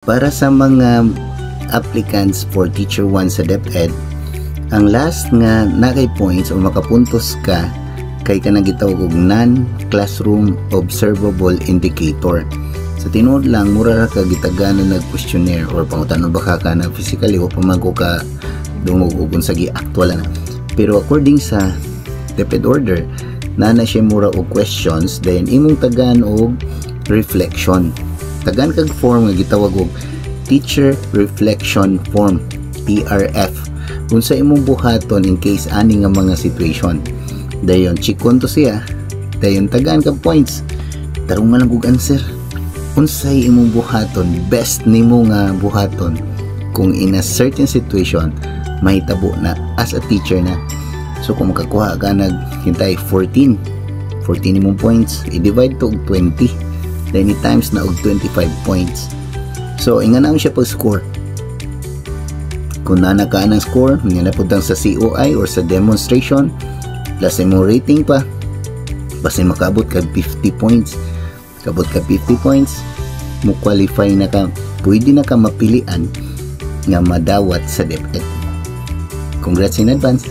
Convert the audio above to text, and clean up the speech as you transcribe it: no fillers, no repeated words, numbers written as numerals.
Para sa mga applicants for Teacher 1 sa DepEd, ang last nga nakay points o makapuntos ka kay kanang gitawag og non-classroom observable indicator. Sa tinuod lang, mura ra ka gitagana nag questionnaire or pangutanon baka ka na physically o pamago ka dungog ug unsa gi actual na. Pero according sa DepEd order, na siya mura og questions, then imong tagan og reflection. Tagan kag form nga gitawag og Teacher Reflection Form, TRF. Unsa imong buhaton in case ani nga mga situation. Dayon chikon to siya. Dayon tagaan kag points. Tarong lang og answer. Unsay imong buhaton, best nimo nga buhaton kung in a certain situation mahitabo na as a teacher na. So kung makakuha ka nag hintay 14 imong points, i-divide to og 20. Then i-times na og 25 points. So inga na siya pag-score. Kung nanaka ng score, nga naputang sa COI or sa demonstration, plus imong rating pa, basin makabot ka 50 points. Kabot ka 50 points, mo qualify na ka, pwede na ka mapilian nga madawat sa DepEd. Congrats in advance.